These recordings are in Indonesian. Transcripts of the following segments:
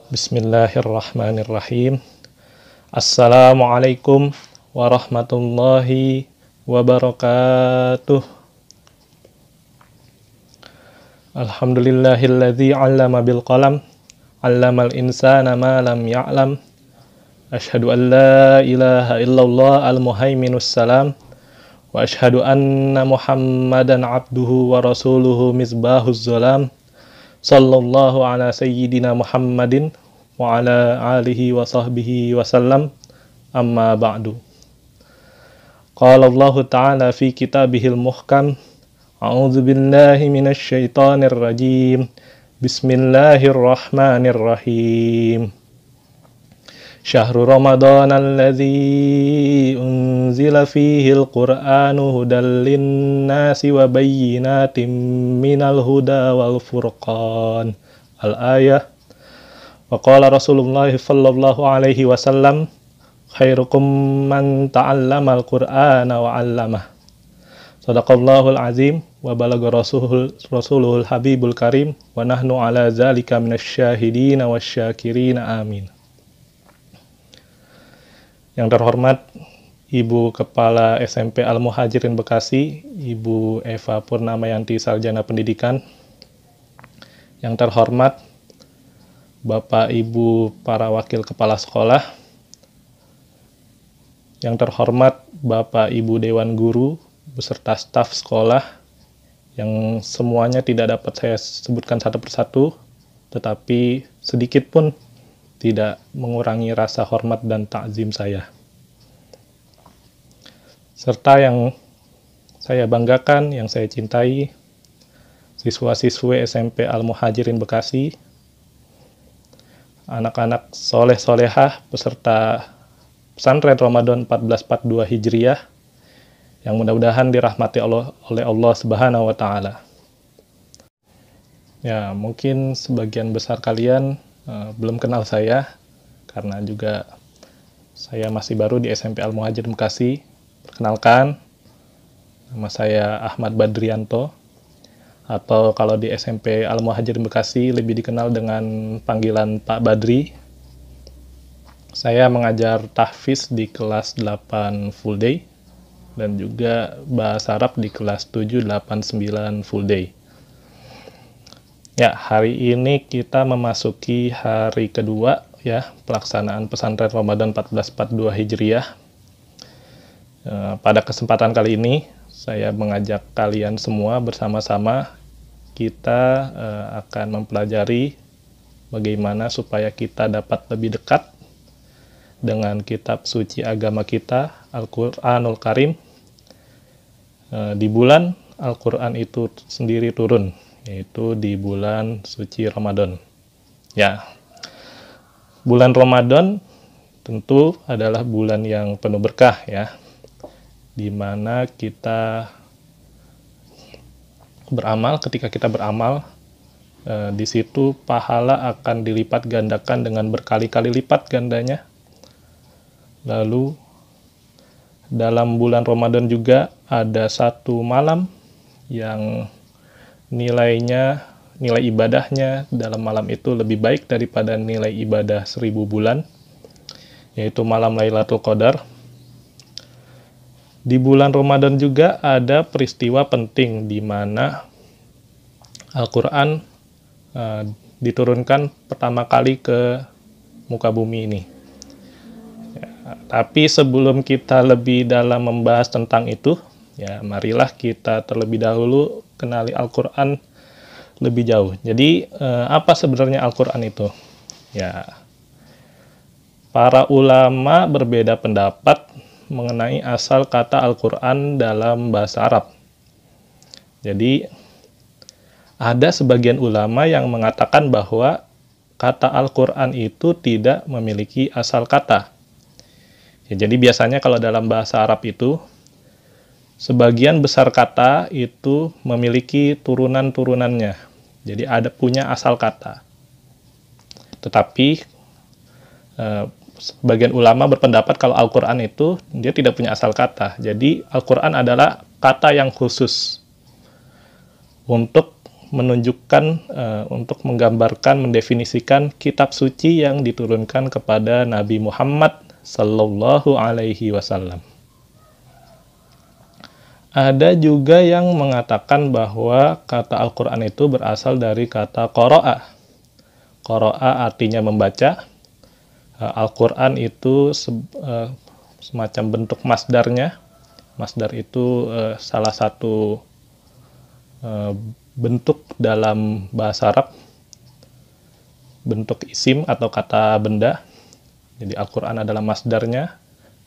Bismillahirrahmanirrahim. Assalamualaikum warahmatullahi wabarakatuh. Alhamdulillahilladzi 'allama bil qalam, 'allamal insana ma lam ya'lam. Asyhadu an la ilaha illallah al-muhaiminus salam wa asyhadu anna Muhammadan 'abduhu wa rasuluhu misbahuz zalam. Sallallahu ala sayyidina Muhammadin wa ala alihi wa sahbihi wa sallam. Amma ba'du. Qala Allah ta'ala fi kitabihil muhkam. A'udzu billahi minasy syaithanir rajim. Bismillahirrahmanirrahim. Syahrul Ramadan alladzi unzila fihil Qur'anu hudal linnasi wa bayyinatin minal huda wal furqan. Al-ayah. Wa qala Rasulullah sallallahu alaihi wasallam, khairukum man ta'allamal Qur'ana wa 'allamah. Shadaqallahul azim wa balagha rasuluhul habibul karim wa nahnu ala zalika minasyahidina wasyakirina amin. Yang terhormat Ibu Kepala SMP Al-Muhajirin Bekasi, Ibu Eva Purnamayanti Sarjana Pendidikan. Yang terhormat Bapak Ibu para wakil kepala sekolah. Yang terhormat Bapak Ibu Dewan Guru beserta staf sekolah yang semuanya tidak dapat saya sebutkan satu persatu, tetapi sedikit pun tidak mengurangi rasa hormat dan takzim saya. Serta yang saya banggakan, yang saya cintai, siswa-siswi SMP Al-Muhajirin Bekasi, anak-anak soleh-solehah peserta pesantren Ramadan 1442 Hijriah, yang mudah-mudahan dirahmati oleh Allah Subhanahu wa Ta'ala. Ya, mungkin sebagian besar kalian belum kenal saya, karena juga saya masih baru di SMP Al-Muhajirin Bekasi. Perkenalkan, nama saya Ahmad Badrianto, atau kalau di SMP Al-Muhajirin Bekasi lebih dikenal dengan panggilan Pak Badri. Saya mengajar tahfiz di kelas 8 full day, dan juga bahasa Arab di kelas 7, 8, 9 full day. Ya, hari ini kita memasuki hari kedua ya pelaksanaan pesantren Ramadan 1442 Hijriah. Pada kesempatan kali ini saya mengajak kalian semua bersama-sama kita akan mempelajari bagaimana supaya kita dapat lebih dekat dengan kitab suci agama kita, Al-Qur'anul Karim, di bulan Al-Qur'an itu sendiri turun, yaitu di bulan suci Ramadan. Ya, bulan Ramadan tentu adalah bulan yang penuh berkah ya, di mana kita beramal. Ketika kita beramal, di situ pahala akan dilipat gandakan dengan berkali-kali lipat gandanya. Lalu dalam bulan Ramadan juga ada satu malam yang nilai ibadahnya dalam malam itu lebih baik daripada nilai ibadah 1000 bulan, yaitu malam Lailatul Qadar. Di bulan Ramadan juga ada peristiwa penting di mana Al-Quran diturunkan pertama kali ke muka bumi ini. Ya, tapi sebelum kita lebih dalam membahas tentang itu, ya marilah kita terlebih dahulu kenali Al-Quran lebih jauh. Jadi apa sebenarnya Al-Quran itu? Ya, para ulama berbeda pendapat mengenai asal kata Al-Quran dalam bahasa Arab. Jadi ada sebagian ulama yang mengatakan bahwa kata Al-Quran itu tidak memiliki asal kata. Ya, jadi biasanya kalau dalam bahasa Arab itu sebagian besar kata itu memiliki turunan-turunannya. Jadi ada punya asal kata. Tetapi sebagian ulama berpendapat kalau Al-Quran itu dia tidak punya asal kata. Jadi Al-Quran adalah kata yang khusus untuk menunjukkan, untuk menggambarkan, mendefinisikan kitab suci yang diturunkan kepada Nabi Muhammad Sallallahu Alaihi Wasallam. Ada juga yang mengatakan bahwa kata Al-Quran itu berasal dari kata qara'a. Qara'a artinya membaca. Al-Quran itu semacam bentuk masdarnya. Masdar itu salah satu bentuk dalam bahasa Arab, bentuk isim atau kata benda. Jadi Al-Quran adalah masdarnya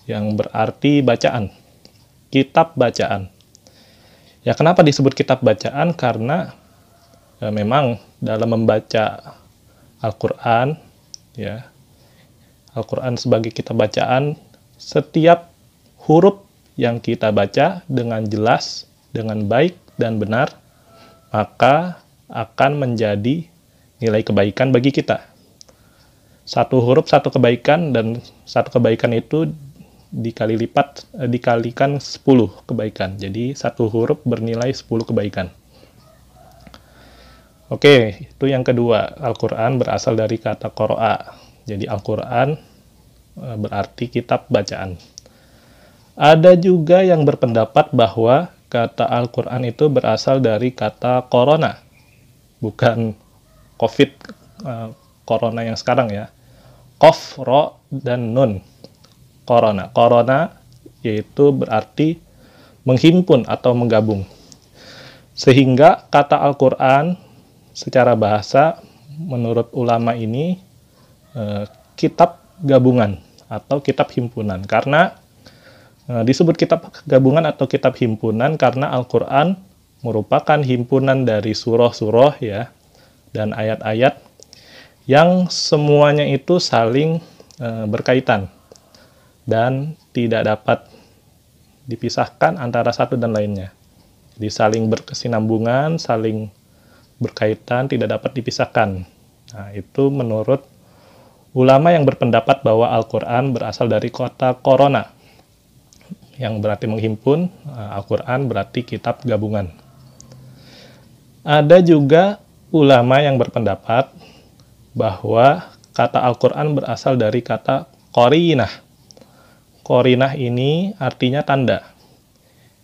yang berarti bacaan, kitab bacaan. Ya, kenapa disebut kitab bacaan? Karena memang dalam membaca Al-Quran, ya, Al-Quran sebagai kitab bacaan, setiap huruf yang kita baca dengan jelas, dengan baik dan benar, maka akan menjadi nilai kebaikan bagi kita. Satu huruf satu kebaikan, dan satu kebaikan itu dikalikan 10 kebaikan. Jadi satu huruf bernilai 10 kebaikan. Oke, itu yang kedua. Al-Quran berasal dari kata qara'a. Jadi Al-Quran berarti kitab bacaan. Ada juga yang berpendapat bahwa kata Al-Quran itu berasal dari kata corona. Bukan COVID, corona yang sekarang ya. Qaf, ro, dan nun. Corona. Corona yaitu berarti menghimpun atau menggabung. Sehingga kata Al-Quran secara bahasa menurut ulama ini kitab gabungan atau kitab himpunan. Karena disebut kitab gabungan atau kitab himpunan karena Al-Quran merupakan himpunan dari surah-surah ya dan ayat-ayat yang semuanya itu saling berkaitan dan tidak dapat dipisahkan antara satu dan lainnya. Jadi saling berkesinambungan, saling berkaitan, tidak dapat dipisahkan. Nah, itu menurut ulama yang berpendapat bahwa Al-Quran berasal dari kata corona, yang berarti menghimpun. Al-Quran berarti kitab gabungan. Ada juga ulama yang berpendapat bahwa kata Al-Quran berasal dari kata qarinah. Qarinah ini artinya tanda.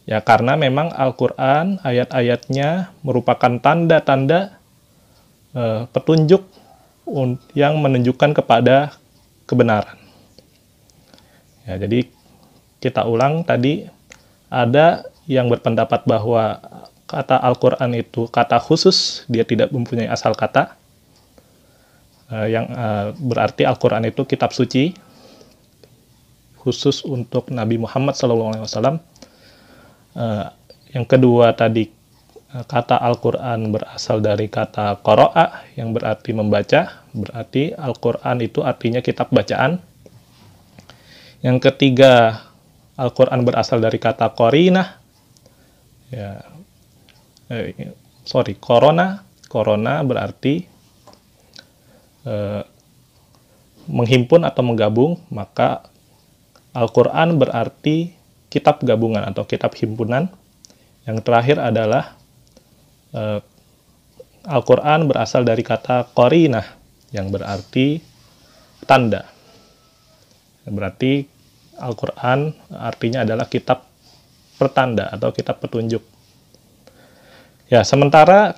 Ya, karena memang Al-Quran ayat-ayatnya merupakan tanda-tanda petunjuk yang menunjukkan kepada kebenaran. Ya, jadi kita ulang tadi, ada yang berpendapat bahwa kata Al-Quran itu kata khusus, dia tidak mempunyai asal kata, yang berarti Al-Quran itu kitab suci, khusus untuk Nabi Muhammad SAW. Yang kedua tadi, kata Al-Quran berasal dari kata qara'a, yang berarti membaca, berarti Al-Quran itu artinya kitab bacaan. Yang ketiga, Al-Quran berasal dari kata qarinah, ya, corona. Corona berarti menghimpun atau menggabung, maka Al-Quran berarti kitab gabungan atau kitab himpunan. Yang terakhir adalah Al-Quran berasal dari kata qarinah, yang berarti tanda. Berarti Al-Quran artinya adalah kitab pertanda atau kitab petunjuk. Ya, sementara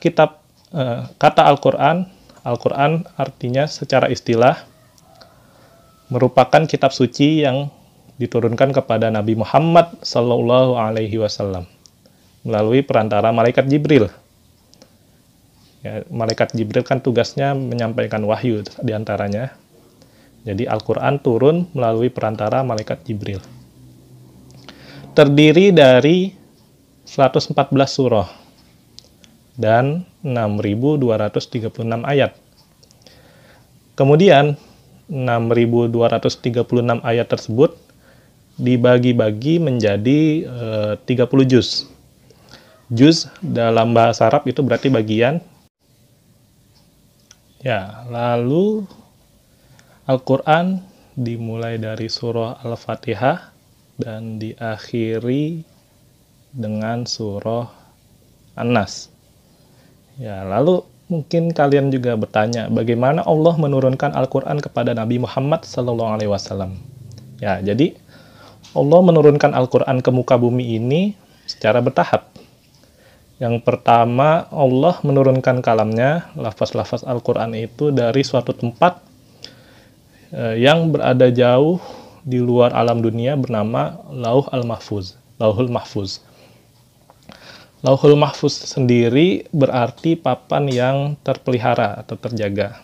kata Al-Quran artinya secara istilah merupakan kitab suci yang diturunkan kepada Nabi Muhammad Sallallahu Alaihi Wasallam melalui perantara malaikat Jibril. Ya, malaikat Jibril kan tugasnya menyampaikan wahyu diantaranya. Jadi Al-Quran turun melalui perantara malaikat Jibril. Terdiri dari 114 surah dan 6.236 ayat. Kemudian 6.236 ayat tersebut dibagi-bagi menjadi 30 juz. Juz dalam bahasa Arab itu berarti bagian. Ya, lalu Al-Quran dimulai dari surah Al-Fatihah dan diakhiri dengan surah An-Nas. Ya, lalu mungkin kalian juga bertanya, bagaimana Allah menurunkan Al-Quran kepada Nabi Muhammad SAW? Ya, jadi Allah menurunkan Al-Quran ke muka bumi ini secara bertahap. Yang pertama, Allah menurunkan kalamnya, lafaz-lafaz Al-Quran itu dari suatu tempat yang berada jauh di luar alam dunia bernama Lauhul Mahfuz. Lauhul Mahfuz sendiri berarti papan yang terpelihara atau terjaga.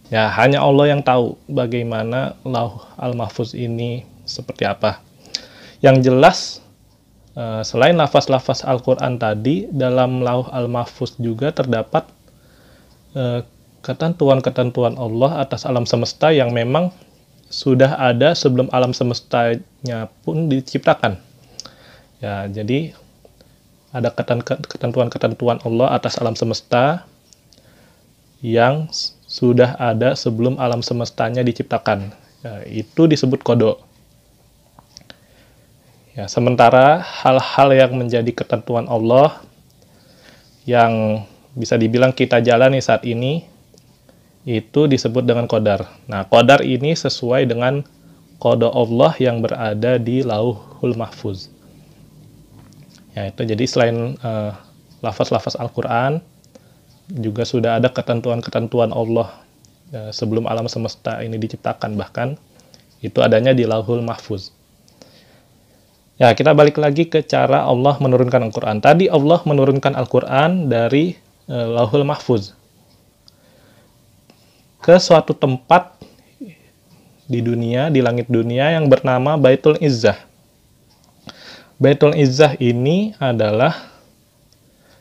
Ya, hanya Allah yang tahu bagaimana Lauhul Mahfuz ini seperti apa. Yang jelas, selain lafaz-lafaz Al-Quran tadi, dalam Lauhul Mahfuz juga terdapat ketentuan-ketentuan Allah atas alam semesta yang memang sudah ada sebelum alam semestanya pun diciptakan. Ya, jadi ada ketentuan-ketentuan Allah atas alam semesta yang sudah ada sebelum alam semestanya diciptakan. Ya, itu disebut kodok. Ya, sementara hal-hal yang menjadi ketentuan Allah yang bisa dibilang kita jalani saat ini, itu disebut dengan qadar. Nah, qadar ini sesuai dengan qada Allah yang berada di Lauhul Mahfuz. Ya, itu jadi selain lafaz-lafaz Al-Quran, juga sudah ada ketentuan-ketentuan Allah sebelum alam semesta ini diciptakan, bahkan itu adanya di Lauhul Mahfuz. Ya, kita balik lagi ke cara Allah menurunkan Al-Quran. Tadi Allah menurunkan Al-Quran dari Lauhul Mahfuz ke suatu tempat di dunia, di langit dunia yang bernama Baitul Izzah. Baitul Izzah ini adalah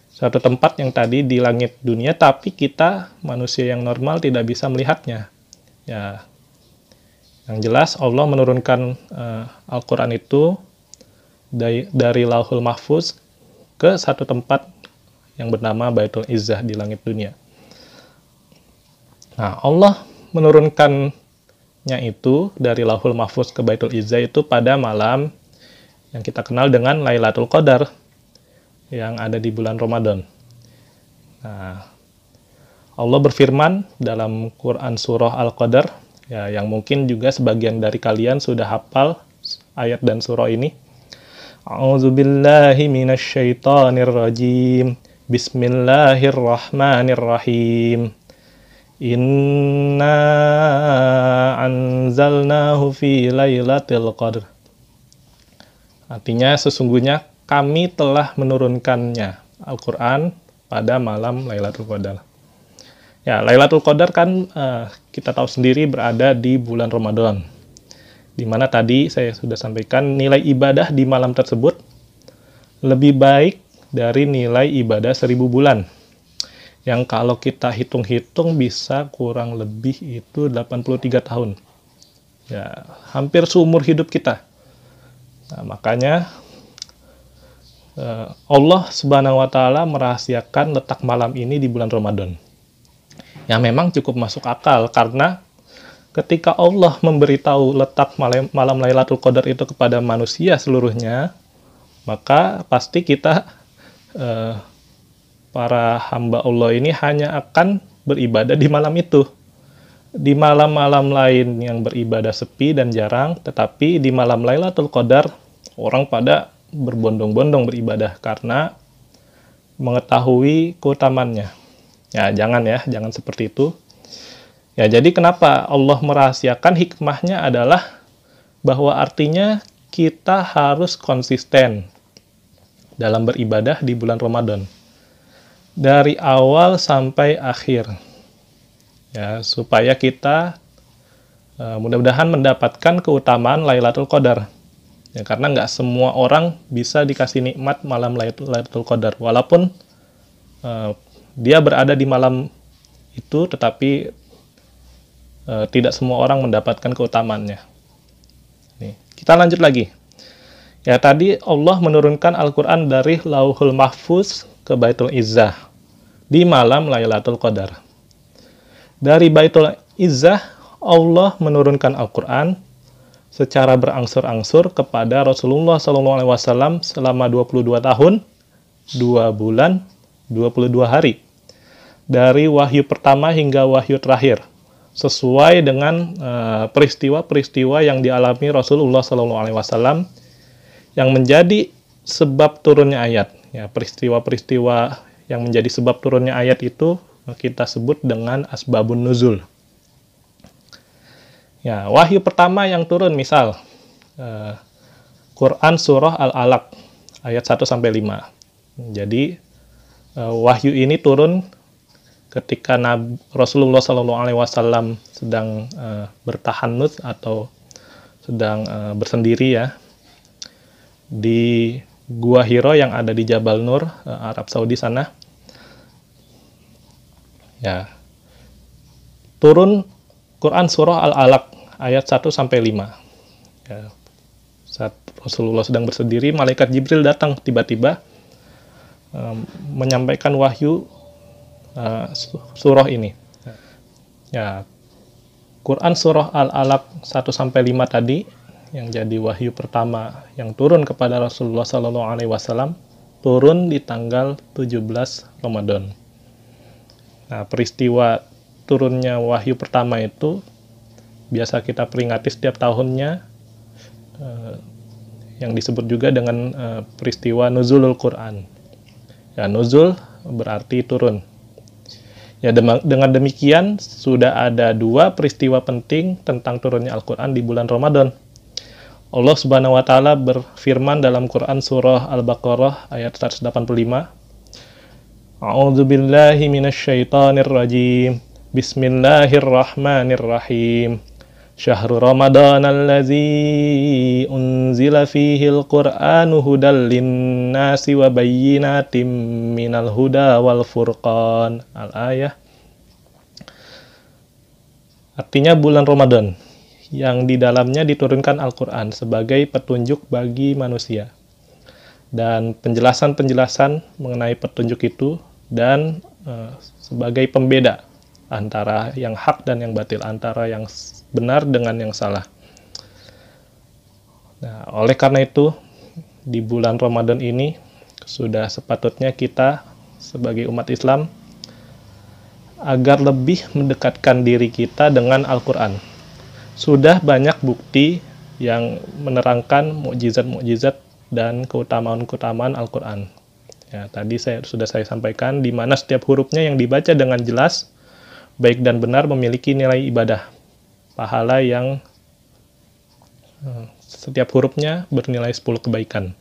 suatu tempat yang tadi di langit dunia, tapi kita manusia yang normal tidak bisa melihatnya. Ya, yang jelas Allah menurunkan Al-Quran itu dari Lauhul Mahfuz ke satu tempat yang bernama Baitul Izzah di langit dunia. Nah, Allah menurunkannya itu dari Lauhul Mahfuz ke Baitul Izzah itu pada malam yang kita kenal dengan Lailatul Qadar yang ada di bulan Ramadan. Nah, Allah berfirman dalam Quran Surah Al-Qadar, ya, yang mungkin juga sebagian dari kalian sudah hafal ayat dan surah ini. A'udzubillahi minasyaitonirrajim. Bismillahirrahmanirrahim. Inna anzalnahu fi lailatul qadr. Artinya sesungguhnya kami telah menurunkannya Al-Quran pada malam Lailatul Qadar. Ya, Lailatul Qadar kan kita tahu sendiri berada di bulan Ramadan. Di mana tadi saya sudah sampaikan nilai ibadah di malam tersebut lebih baik dari nilai ibadah 1000 bulan. Yang kalau kita hitung-hitung bisa kurang lebih itu 83 tahun. Ya, hampir seumur hidup kita. Nah, makanya Allah Subhanahu wa Ta'ala merahasiakan letak malam ini di bulan Ramadan. Yang memang cukup masuk akal karena ketika Allah memberitahu letak malam Lailatul Qadar itu kepada manusia seluruhnya, maka pasti kita para hamba Allah ini hanya akan beribadah di malam itu. Di malam-malam lain yang beribadah sepi dan jarang, tetapi di malam Lailatul Qadar orang pada berbondong-bondong beribadah karena mengetahui keutamannya. Ya, jangan seperti itu. Ya, jadi kenapa Allah merahasiakan, hikmahnya adalah bahwa artinya kita harus konsisten dalam beribadah di bulan Ramadan. Dari awal sampai akhir. Ya, supaya kita mudah-mudahan mendapatkan keutamaan Lailatul Qadar. Ya, karena nggak semua orang bisa dikasih nikmat malam Lailatul Qadar. Walaupun dia berada di malam itu, tetapi tidak semua orang mendapatkan keutamaannya. Nih, kita lanjut lagi. Ya, tadi Allah menurunkan Al-Quran dari Lauhul Mahfuz ke Baitul Izzah di malam Lailatul Qadar. Dari Baitul Izzah, Allah menurunkan Al-Quran secara berangsur-angsur kepada Rasulullah SAW selama 22 tahun, 2 bulan, 22 hari dari wahyu pertama hingga wahyu terakhir, sesuai dengan peristiwa-peristiwa yang dialami Rasulullah SAW yang menjadi sebab turunnya ayat. Ya, peristiwa-peristiwa yang menjadi sebab turunnya ayat itu kita sebut dengan asbabun nuzul. Ya, wahyu pertama yang turun misal Quran surah Al-Alaq ayat 1 sampai 5. Jadi wahyu ini turun ketika Rasulullah SAW sedang bertahannud atau sedang bersendiri ya di Gua Hiro yang ada di Jabal Nur, Arab Saudi sana. Ya. Turun Quran surah Al-Alaq ayat 1 sampai 5. Ya. Saat Rasulullah sedang bersendiri, malaikat Jibril datang tiba-tiba menyampaikan wahyu surah ini. Ya. Quran surah Al-Alaq 1 sampai 5 tadi yang jadi wahyu pertama yang turun kepada Rasulullah SAW turun di tanggal 17 Ramadan. Nah, peristiwa turunnya wahyu pertama itu biasa kita peringati setiap tahunnya, yang disebut juga dengan peristiwa nuzulul Quran. Ya, nuzul berarti turun. Ya, dengan demikian sudah ada dua peristiwa penting tentang turunnya Al-Quran di bulan Ramadan. Allah Subhanahu wa taala berfirman dalam Quran surah Al-Baqarah ayat 185. A'udzu billahi minasyaitonir rajim. Bismillahirrahmanirrahim. Syahrul Ramadan allazi unzila fihil Qur'anu hudal linnasi wa bayyinatim minal huda wal furqan. Al-ayah. Artinya bulan Ramadan yang di dalamnya diturunkan Al-Quran sebagai petunjuk bagi manusia. Dan penjelasan-penjelasan mengenai petunjuk itu dan sebagai pembeda antara yang hak dan yang batil, antara yang benar dengan yang salah. Nah, oleh karena itu, di bulan Ramadan ini sudah sepatutnya kita sebagai umat Islam agar lebih mendekatkan diri kita dengan Al-Quran. Sudah banyak bukti yang menerangkan mukjizat-mukjizat dan keutamaan-keutamaan Al-Quran. Ya, tadi sudah saya sampaikan di mana setiap hurufnya yang dibaca dengan jelas, baik dan benar memiliki nilai ibadah. Pahala yang setiap hurufnya bernilai 10 kebaikan.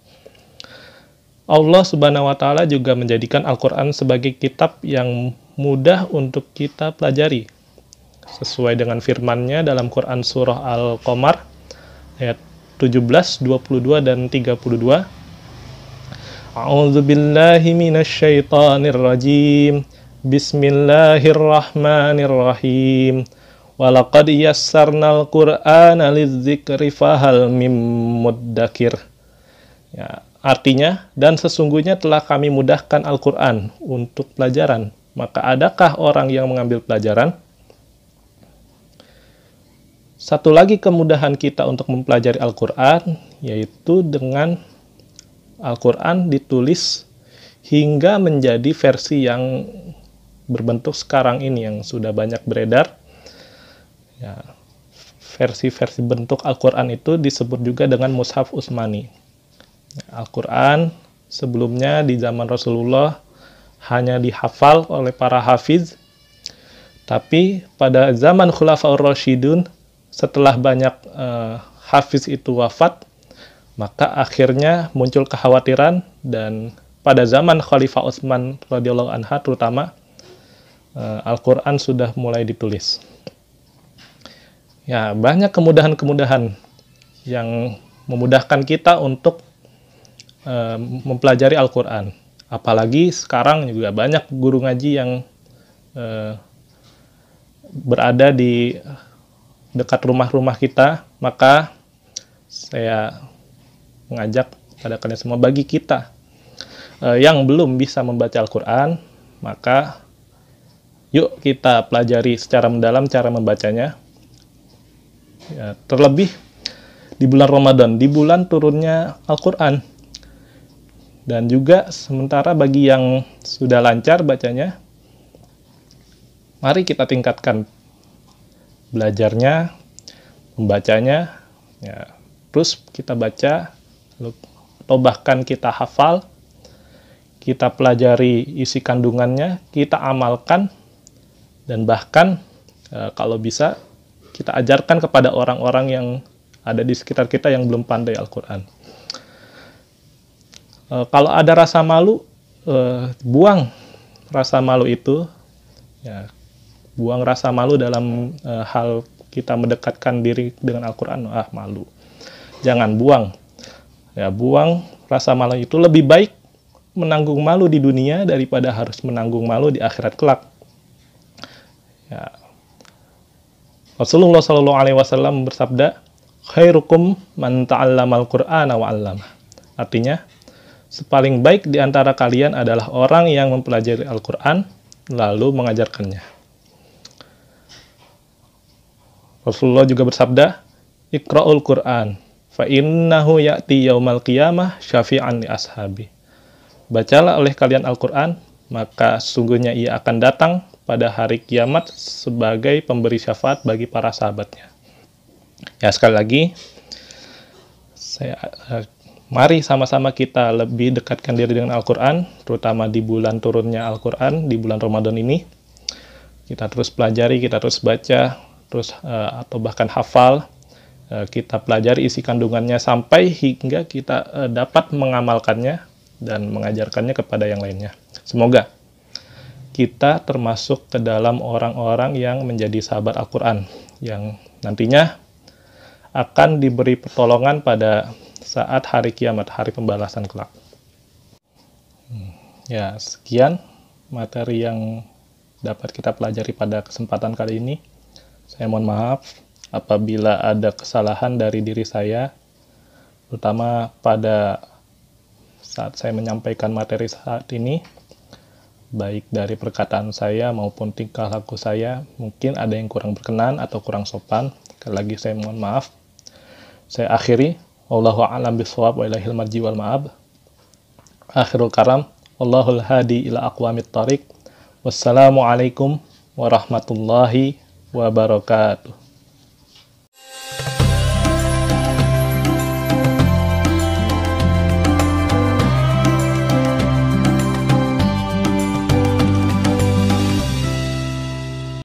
Allah Subhanahu wa taala juga menjadikan Al-Quran sebagai kitab yang mudah untuk kita pelajari. Sesuai dengan firman-Nya dalam Quran surah Al-Qamar ayat 17, 22 dan 32. A'udzu billahi minasyaitonir rajim. Bismillahirrahmanirrahim. Walaqad yassarnal Qur'ana lidzikri fahal mim muddakir. Ya, artinya, dan sesungguhnya telah kami mudahkan Al-Quran untuk pelajaran. Maka adakah orang yang mengambil pelajaran? Satu lagi kemudahan kita untuk mempelajari Al-Quran, yaitu dengan Al-Quran ditulis hingga menjadi versi yang berbentuk sekarang ini, yang sudah banyak beredar. Ya, versi-versi bentuk Al-Quran itu disebut juga dengan Mushaf Utsmani. Al-Quran sebelumnya di zaman Rasulullah hanya dihafal oleh para hafiz, tapi pada zaman Khulafaur Rasyidun, setelah banyak hafiz itu wafat, maka akhirnya muncul kekhawatiran, dan pada zaman Khalifah Utsman radhiyallahu anha terutama, Al-Quran sudah mulai ditulis. Ya, banyak kemudahan-kemudahan yang memudahkan kita untuk mempelajari Al-Quran. Apalagi sekarang juga banyak guru ngaji yang berada di dekat rumah-rumah kita, maka saya mengajak pada kalian semua, bagi kita yang belum bisa membaca Al-Quran, maka yuk kita pelajari secara mendalam cara membacanya. Ya, terlebih di bulan Ramadan, di bulan turunnya Al-Quran. Dan juga sementara bagi yang sudah lancar bacanya, mari kita tingkatkan belajarnya, membacanya, ya, terus kita baca, atau bahkan kita hafal, kita pelajari isi kandungannya, kita amalkan, dan bahkan kalau bisa kita ajarkan kepada orang-orang yang ada di sekitar kita yang belum pandai Al-Quran. Kalau ada rasa malu, buang rasa malu itu, ya, buang rasa malu dalam hal kita mendekatkan diri dengan Al-Quran. Malu, jangan buang. Ya, buang rasa malu itu. Lebih baik menanggung malu di dunia daripada harus menanggung malu di akhirat kelak. Ya. Rasulullah SAW bersabda, khairukum man ta'allamal Qur'ana wa 'allamah. Artinya, sepaling baik di antara kalian adalah orang yang mempelajari Al-Quran lalu mengajarkannya. Rasulullah juga bersabda, Iqra'ul Qur'an, fa innahu ya'ti yaumal qiyamah syafi'an li ashabi. Bacalah oleh kalian Al-Quran, maka sungguhnya ia akan datang pada hari kiamat sebagai pemberi syafaat bagi para sahabatnya. Ya, sekali lagi, mari sama-sama kita lebih dekatkan diri dengan Al-Quran, terutama di bulan turunnya Al-Quran, di bulan Ramadan ini. Kita terus pelajari, kita terus baca, terus atau bahkan hafal, kita pelajari isi kandungannya sampai hingga kita dapat mengamalkannya dan mengajarkannya kepada yang lainnya. Semoga kita termasuk ke dalam orang-orang yang menjadi sahabat Al-Quran, yang nantinya akan diberi pertolongan pada saat hari kiamat, hari pembalasan kelak. Ya, sekian materi yang dapat kita pelajari pada kesempatan kali ini. Saya mohon maaf apabila ada kesalahan dari diri saya, terutama pada saat saya menyampaikan materi saat ini, baik dari perkataan saya maupun tingkah laku saya, mungkin ada yang kurang berkenan atau kurang sopan. Sekali lagi saya mohon maaf. Saya akhiri, wallahu a'lam bishawab wa ilaihil marji wal ma'ab. Akhirul karam, wallahul hadi ila aqwamit thariq. Wassalamualaikum warahmatullahi wabarakatuh.